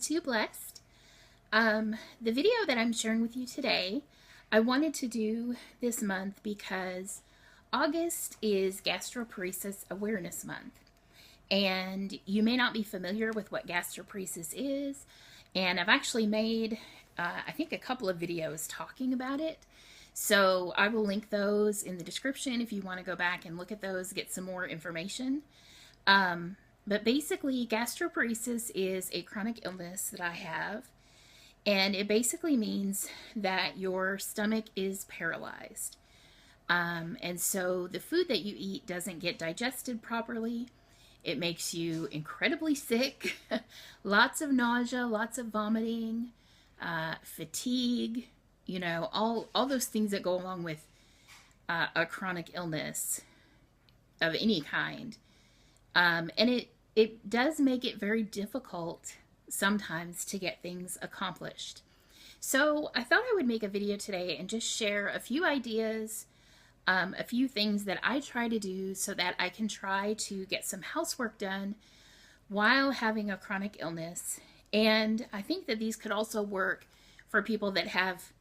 to Blessed. The video that I'm sharing with you today, I wanted to do this month because August is Gastroparesis Awareness Month. And you may not be familiar with what gastroparesis is, and I've actually made, I think, a couple of videos talking about it. So I will link those in the description if you want to go back and look at those, get some more information. But basically, gastroparesis is a chronic illness that I have, and it basically means that your stomach is paralyzed. And so the food that you eat doesn't get digested properly. It makes you incredibly sick, lots of nausea, lots of vomiting, fatigue, you know, all those things that go along with a chronic illness of any kind. And it does make it very difficult sometimes to get things accomplished. So I thought I would make a video today and just share a few ideas, a few things that I try to do so that I can try to get some housework done while having a chronic illness. And I think that these could also work for people that have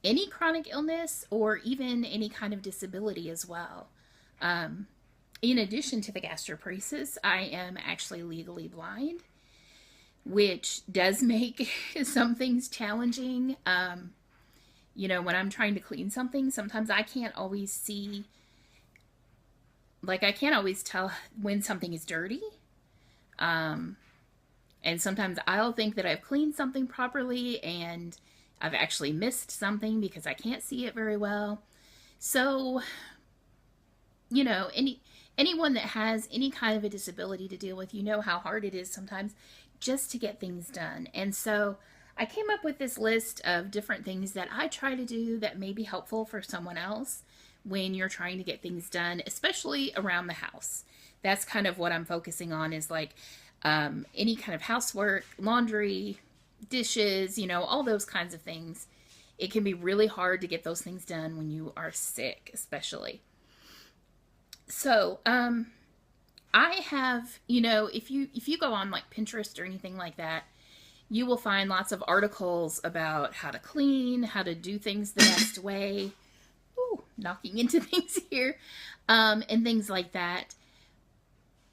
any chronic illness or even any kind of disability as well. In addition to the gastroparesis, I am actually legally blind, which does make some things challenging. You know, when I'm trying to clean something, sometimes I can't always see, like I can't always tell when something is dirty. And sometimes I'll think that I've cleaned something properly and I've actually missed something because I can't see it very well. So, you know, anyone that has any kind of a disability to deal with, you know how hard it is sometimes just to get things done. And so I came up with this list of different things that I try to do that may be helpful for someone else when you're trying to get things done, especially around the house. That's kind of what I'm focusing on, is like any kind of housework, laundry, dishes, you know, all those kinds of things. It can be really hard to get those things done when you are sick, especially. So, I have, you know, if you go on like Pinterest or anything like that, you will find lots of articles about how to clean, how to do things the best way. Ooh, knocking into things here, and things like that.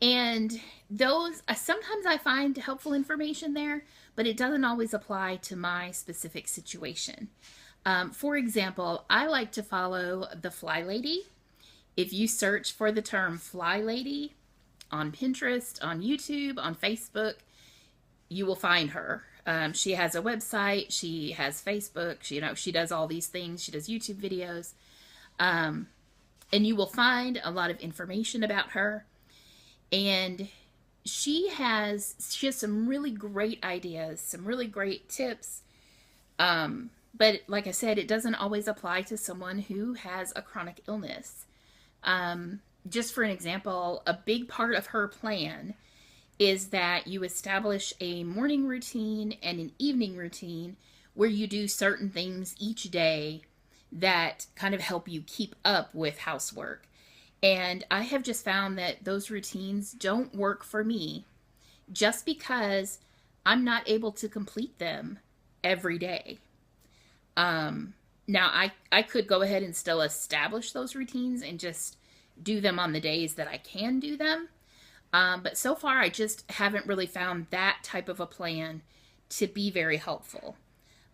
And those, sometimes I find helpful information there, but it doesn't always apply to my specific situation. For example, I like to follow the Fly Lady. If you search for the term Fly Lady on Pinterest, on YouTube, on Facebook, you will find her. She has a website, she has Facebook, she does all these things, she does YouTube videos, and you will find a lot of information about her. And she has some really great ideas, some really great tips. But like I said, it doesn't always apply to someone who has a chronic illness. Just for an example, a big part of her plan is that you establish a morning routine and an evening routine where you do certain things each day that kind of help you keep up with housework. And I have just found that those routines don't work for me just because I'm not able to complete them every day. Now, I could go ahead and still establish those routines and just do them on the days that I can do them. But so far, I just haven't really found that type of a plan to be very helpful.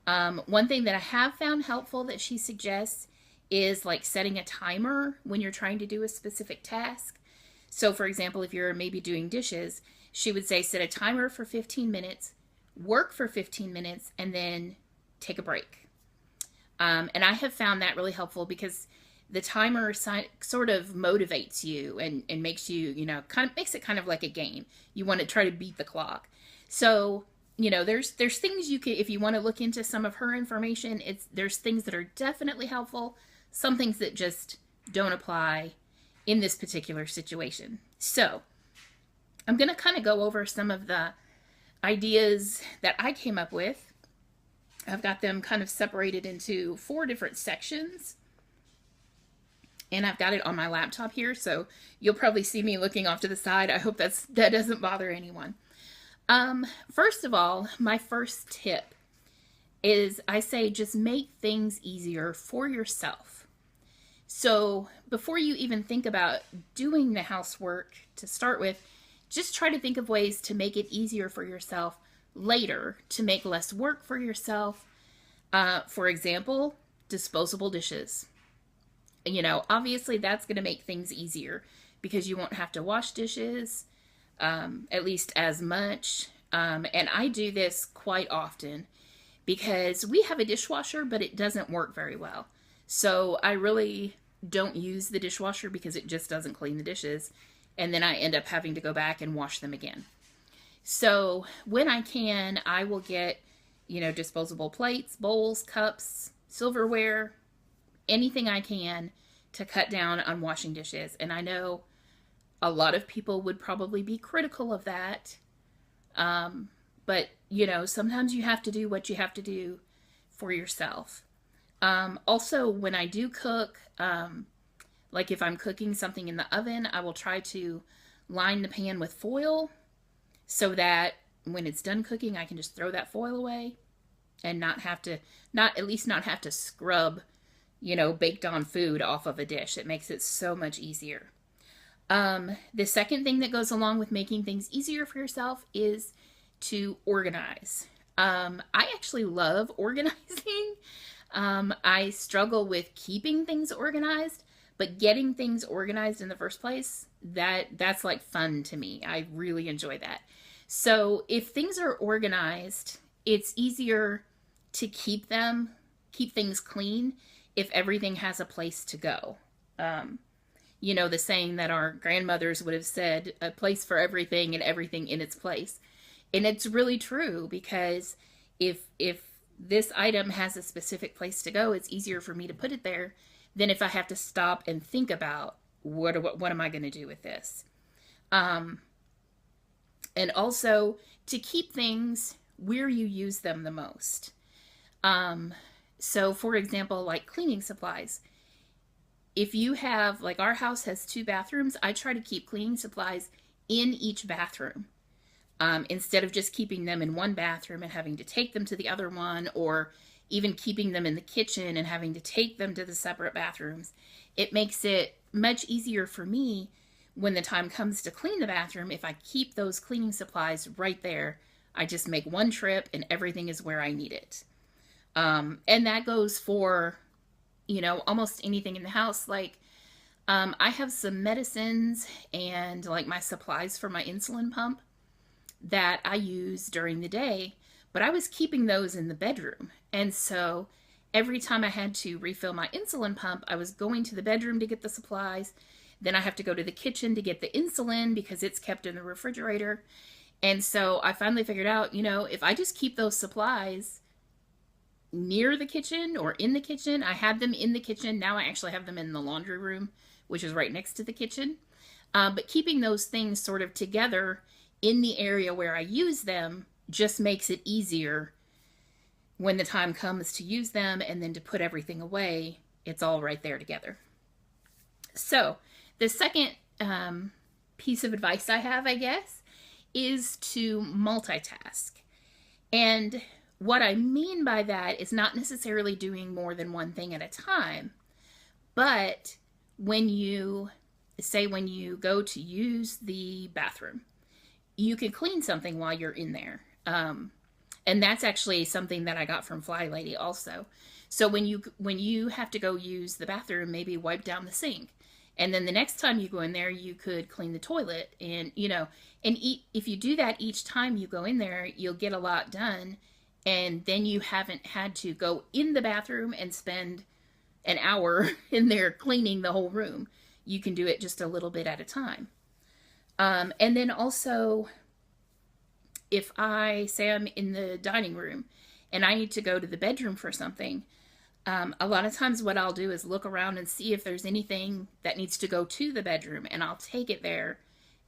One thing that I have found helpful that she suggests is like setting a timer when you're trying to do a specific task. So for example, if you're maybe doing dishes, she would say set a timer for 15 minutes, work for 15 minutes, and then take a break. And I have found that really helpful because the timer sort of motivates you and makes you, you know, kind of makes it kind of like a game. You want to try to beat the clock. So, you know, there's things you can, if you want to look into some of her information, there's things that are definitely helpful, some things that just don't apply in this particular situation. So I'm going to kind of go over some of the ideas that I came up with. I've got them kind of separated into 4 different sections. And I've got it on my laptop here, so you'll probably see me looking off to the side. I hope that doesn't bother anyone. First of all, my first tip is I say just make things easier for yourself. So before you even think about doing the housework to start with, just try to think of ways to make it easier for yourself later, to make less work for yourself. For example, disposable dishes. Obviously that's going to make things easier because you won't have to wash dishes, at least as much. And I do this quite often because we have a dishwasher, but it doesn't work very well. So I really don't use the dishwasher because it just doesn't clean the dishes. And then I end up having to go back and wash them again. So when I can, I will get, disposable plates, bowls, cups, silverware, anything I can to cut down on washing dishes. And I know a lot of people would probably be critical of that. But, sometimes you have to do what you have to do for yourself. Also, when I do cook, like if I'm cooking something in the oven, I will try to line the pan with foil so that when it's done cooking, I can just throw that foil away and not have to scrub, baked on food off of a dish. It makes it so much easier. The second thing that goes along with making things easier for yourself is to organize. I actually love organizing. I struggle with keeping things organized, but getting things organized in the first place, that's like fun to me. I really enjoy that. So if things are organized, it's easier to keep things clean if everything has a place to go. The saying that our grandmothers would have said, a place for everything and everything in its place. And it's really true because if this item has a specific place to go, it's easier for me to put it there than if I have to stop and think about what am I going to do with this. And also to keep things where you use them the most. So for example, like cleaning supplies. If you have, like our house has 2 bathrooms, I try to keep cleaning supplies in each bathroom. Instead of just keeping them in one bathroom and having to take them to the other one, or even keeping them in the kitchen and having to take them to the separate bathrooms, it makes it much easier for me when the time comes to clean the bathroom. If I keep those cleaning supplies right there, I just make one trip and everything is where I need it. And that goes for, almost anything in the house. Like, I have some medicines and like my supplies for my insulin pump that I use during the day, but I was keeping those in the bedroom. And so every time I had to refill my insulin pump, I was going to the bedroom to get the supplies. Then I have to go to the kitchen to get the insulin because it's kept in the refrigerator. And so I finally figured out, if I just keep those supplies near the kitchen or in the kitchen, I had them in the kitchen. Now I actually have them in the laundry room, which is right next to the kitchen. But keeping those things sort of together in the area where I use them just makes it easier when the time comes to use them, and then to put everything away, it's all right there together. So the second piece of advice I have, I guess, is to multitask. And what I mean by that is not necessarily doing more than one thing at a time, but when you go to use the bathroom, you can clean something while you're in there. And that's actually something that I got from Fly Lady also. So when you have to go use the bathroom, maybe wipe down the sink. And then the next time you go in there, you could clean the toilet. And, if you do that each time you go in there, you'll get a lot done. And then you haven't had to go in the bathroom and spend an hour in there cleaning the whole room. You can do it just a little bit at a time. And then also, if I say I'm in the dining room and I need to go to the bedroom for something, a lot of times what I'll do is look around and see if there's anything that needs to go to the bedroom, and I'll take it there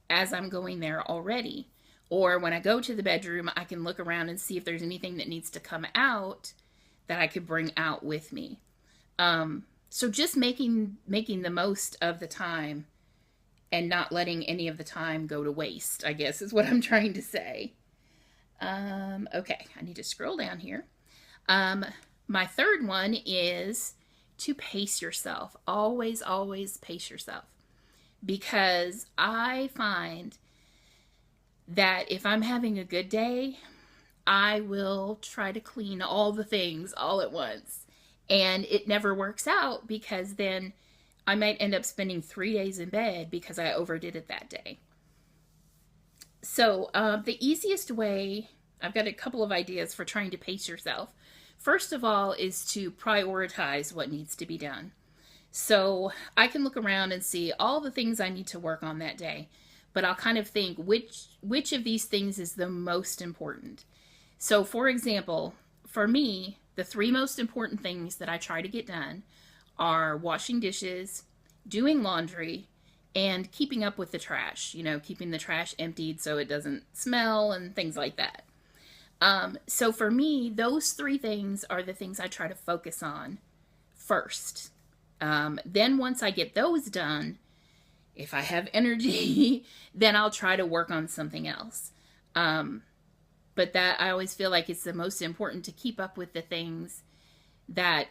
as I'm going there already. Or when I go to the bedroom, I can look around and see if there's anything that needs to come out that I could bring out with me. So just making the most of the time and not letting any of the time go to waste, I guess, is what I'm trying to say. Okay, I need to scroll down here. My third one is to pace yourself. Always, always pace yourself. Because I find that if I'm having a good day, I will try to clean all the things all at once. And it never works out because then I might end up spending 3 days in bed because I overdid it that day. So, the easiest way, I've got a couple of ideas for trying to pace yourself. First of all, is to prioritize what needs to be done. So, I can look around and see all the things I need to work on that day, but I'll kind of think which of these things is the most important. So, for example, for me, the three most important things that I try to get done are washing dishes, doing laundry, and keeping up with the trash, keeping the trash emptied so it doesn't smell and things like that. So for me, those three things are the things I try to focus on first. Then once I get those done, if I have energy, then I'll try to work on something else. But that I always feel like it's the most important to keep up with the things that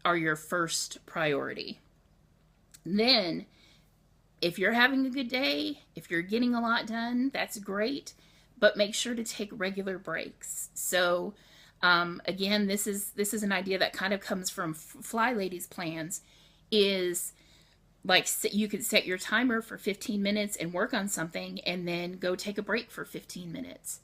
are your first priority. Then, if you're having a good day, if you're getting a lot done, that's great, but make sure to take regular breaks. So, again, this is an idea that kind of comes from Fly Ladies plans, is like you could set your timer for 15 minutes and work on something and then go take a break for 15 minutes.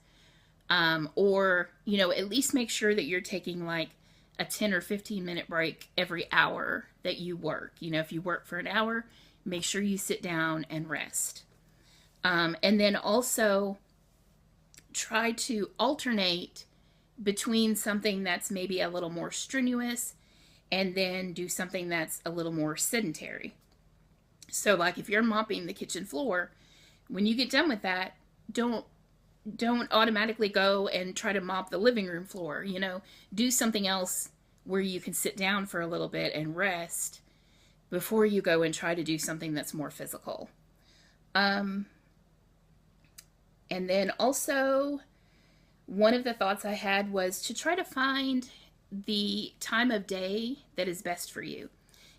Or, at least make sure that you're taking like a 10 or 15 minute break every hour that you work. If you work for an hour, make sure you sit down and rest. And then also try to alternate between something that's maybe a little more strenuous and then do something that's a little more sedentary. So like if you're mopping the kitchen floor, when you get done with that, don't automatically go and try to mop the living room floor. Do something else where you can sit down for a little bit and rest before you go and try to do something that's more physical. And then also, one of the thoughts I had was to try to find the time of day that is best for you.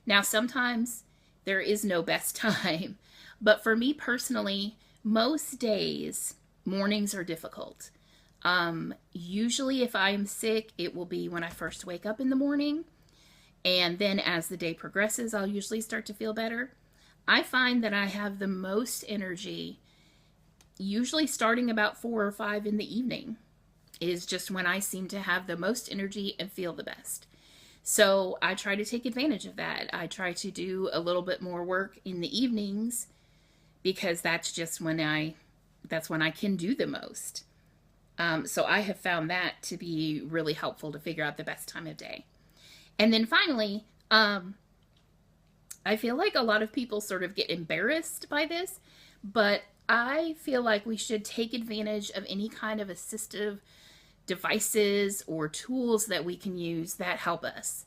Now, sometimes there is no best time, but for me personally, most days, mornings are difficult. Usually if I'm sick, it will be when I first wake up in the morning. And then as the day progresses, I'll usually start to feel better. I find that I have the most energy usually starting about 4 or 5 in the evening is just when I seem to have the most energy and feel the best. So I try to take advantage of that. I try to do a little bit more work in the evenings because that's when I can do the most. So I have found that to be really helpful to figure out the best time of day. And then finally, I feel like a lot of people sort of get embarrassed by this, but I feel like we should take advantage of any kind of assistive devices or tools that we can use that help us.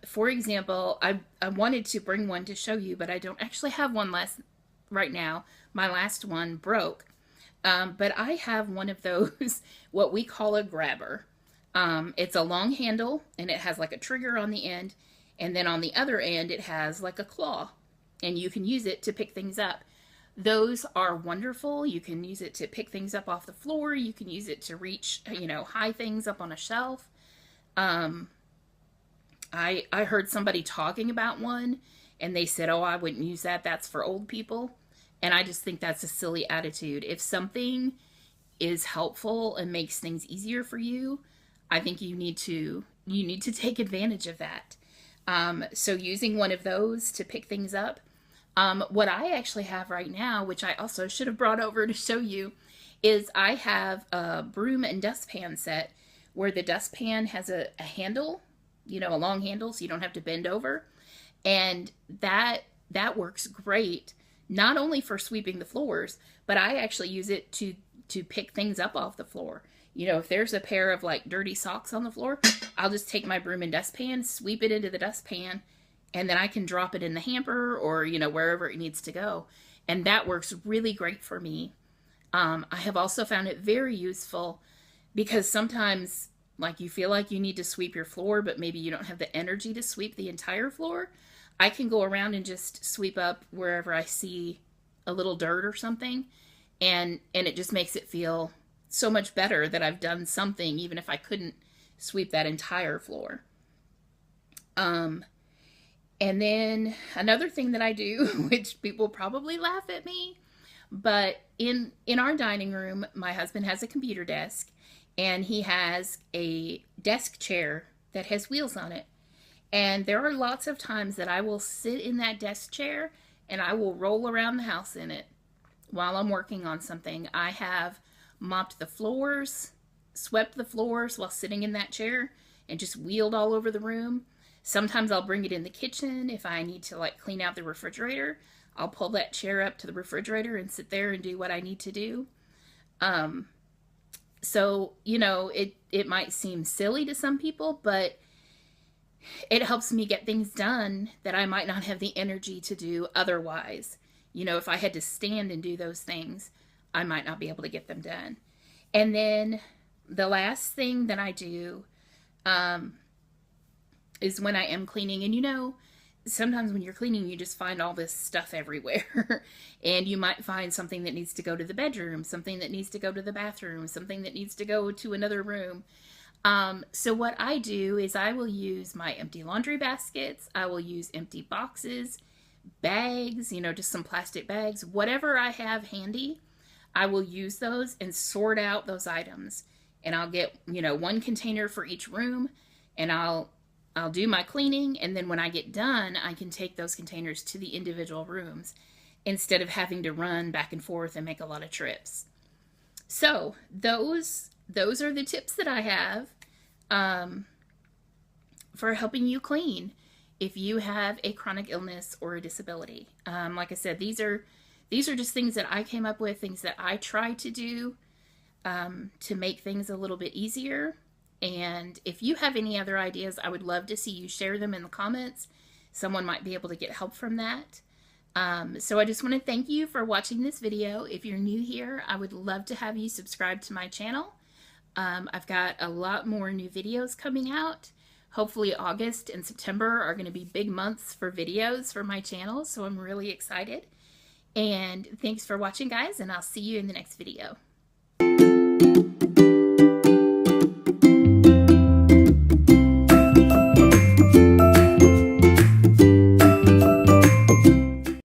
For example, I wanted to bring one to show you, but I don't actually have one right now. My last one broke. But I have one of those, what we call a grabber. It's a long handle and it has like a trigger on the end. And then on the other end, it has like a claw and you can use it to pick things up. Those are wonderful. You can use it to pick things up off the floor. You can use it to reach, high things up on a shelf. I heard somebody talking about one and they said, oh, I wouldn't use that. That's for old people. And I just think that's a silly attitude. If something is helpful and makes things easier for you, I think you need to take advantage of that. So using one of those to pick things up. What I actually have right now, which I also should have brought over to show you, is I have a broom and dustpan set where the dustpan has a handle, a long handle so you don't have to bend over. And that works great. Not only for sweeping the floors, but I actually use it to pick things up off the floor. If there's a pair of like dirty socks on the floor, I'll just take my broom and dustpan, sweep it into the dustpan, and then I can drop it in the hamper or, wherever it needs to go. And that works really great for me. I have also found it very useful because sometimes, like, you feel like you need to sweep your floor, but maybe you don't have the energy to sweep the entire floor. I can go around and just sweep up wherever I see a little dirt or something, and it just makes it feel so much better that I've done something, even if I couldn't sweep that entire floor. Um, and then another thing that I do, which people probably laugh at me, but in our dining room, my husband has a computer desk, and he has a desk chair that has wheels on it. And there are lots of times that I will sit in that desk chair and I will roll around the house in it while I'm working on something. I have mopped the floors, swept the floors while sitting in that chair, and just wheeled all over the room. Sometimes I'll bring it in the kitchen if I need to, like, clean out the refrigerator. I'll pull that chair up to the refrigerator and sit there and do what I need to do. Um, so, you know, it might seem silly to some people, but it helps me get things done that I might not have the energy to do otherwise. You know, if I had to stand and do those things, I might not be able to get them done. And then the last thing that I do um, is when I am cleaning. And you know, sometimes when you're cleaning, you just find all this stuff everywhere. And you might find something that needs to go to the bedroom, something that needs to go to the bathroom, something that needs to go to another room. So what I do is I will use my empty laundry baskets. I will use empty boxes, bags, you know, just some plastic bags, whatever I have handy. I will use those and sort out those items. And I'll get, you know, one container for each room, and I'll do my cleaning, and then when I get done, I can take those containers to the individual rooms instead of having to run back and forth and make a lot of trips. So those are the tips that I have um, for helping you clean if you have a chronic illness or a disability. Like I said, these are just things that I came up with, things that I try to do to make things a little bit easier. And if you have any other ideas, I would love to see you share them in the comments. Someone might be able to get help from that. So I just want to thank you for watching this video. If you're new here, I would love to have you subscribe to my channel. I've got a lot more new videos coming out. Hopefully August and September are going to be big months for videos for my channel, so I'm really excited. And thanks for watching, guys, and I'll see you in the next video.